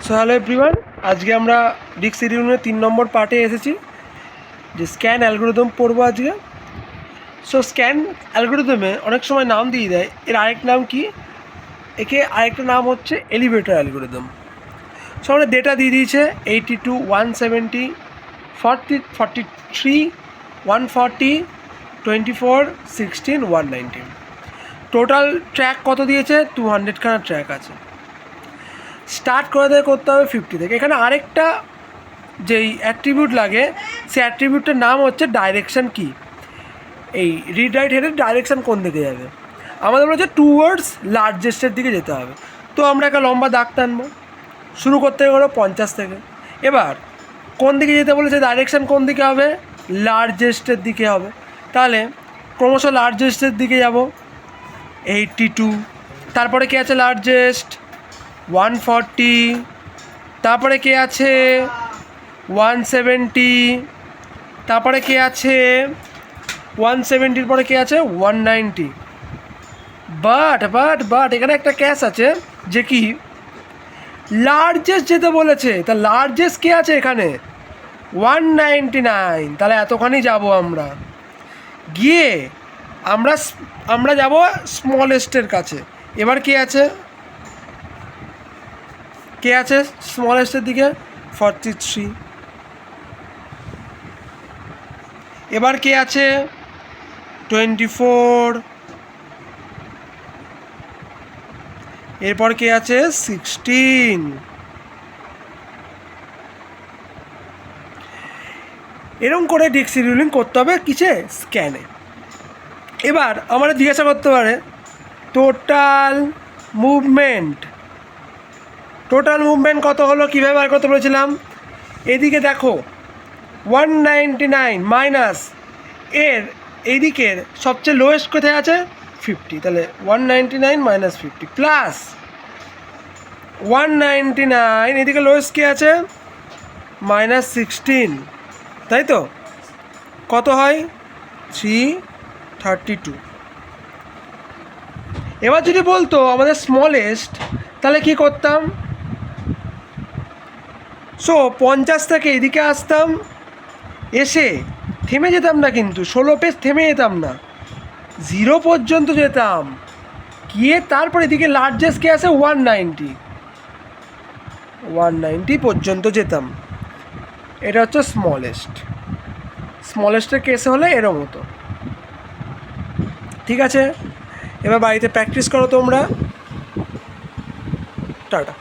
So hello everyone, আজকে আমরা disk শিডিউলের 3 নম্বর পার্টে এসেছি, যে স্ক্যান অ্যালগোরিদম পড়বো আজকে। সো স্ক্যান অ্যালগোরিদমে অনেক সময় নাম দিয়ে দেয়, এর আরেক নাম কি, একে আরেকটা নাম হচ্ছে এলিভেটর অ্যালগোরিদম। সো আমাদের ডেটা দিয়ে দিয়েছে 82, 170, 43, 140, 24, 16, 190। টোটাল ট্র্যাক কত দিয়েছে? 200খানা ট্র্যাক আছে। স্টার্ট করতে হবে 50 থেকে। এখানে আরেকটা যেই অ্যাট্রিবিউট লাগে, সেই অ্যাট্রিবিউটটার নাম হচ্ছে ডাইরেকশন কি। এই রিড রাইট হেডের ডাইরেকশন কোন দিকে যাবে? আমাদের বলেছে টুয়ার্ডস লার্জেস্টের দিকে যেতে হবে। তো আমরা একটা লম্বা দাগ টানবো, শুরু করতে হলো 50 থেকে। এবার কোন দিকে যেতে বলেছে, ডাইরেকশন কোন দিকে হবে? লার্জেস্টের দিকে হবে। তাহলে ক্রমশ লার্জেস্টের দিকে যাব, 82। তারপরে কে আছে লার্জেস্ট? 140। তারপরে কে আছে? 170। তারপরে কে আছে? 170-র পরে কে আছে? 190। বাট এখানে একটা ক্যাচ আছে, যে কি লার্জেস্ট যেতে বলেছে। তা লার্জেস্ট কে আছে এখানে? 199। তাহলে এতখানি যাব আমরা। গিয়ে আমরা যাব স্মলেস্টের কাছে। এবার কে আছে? স্মলেস্টের দিকে? 43। এবার কে আছে? 24। এরপর কে আছে? 16। এরকম করে ডিস্ক শিডিউলিং করতে হবে কিসে? স্ক্যানে। এবার আমরা জিজ্ঞাসা করতে পারে টোটাল মুভমেন্ট কত হলো, কীভাবে বার করতে বলেছিলাম? এদিকে দেখো 199 মাইনাস এর এইদিকের সবচেয়ে লোয়েস্ট কোথায় আছে? 50। তাহলে 199 মাইনাস 50 প্লাস 199, এদিকে লোয়েস্ট কে আছে? মাইনাস 16, তাই তো? কত হয়? 332। এবার যদি বলতো আমাদের স্মলেস্ট, তাহলে কি করতাম? সো 50 থেকে এদিকে আসতাম, এসে থেমে যেতাম না, কিন্তু 16 পেজ থেমে যেতাম না, 0 পর্যন্ত যেতাম। গিয়ে তারপর এদিকে লার্জেস্ট কে আছে? 190 পর্যন্ত যেতাম। এটা হচ্ছে স্মলেস্টের কেসে হলে এরম হতো। ঠিক আছে, এবার বাড়িতে প্র্যাকটিস করো তোমরা। টাটা।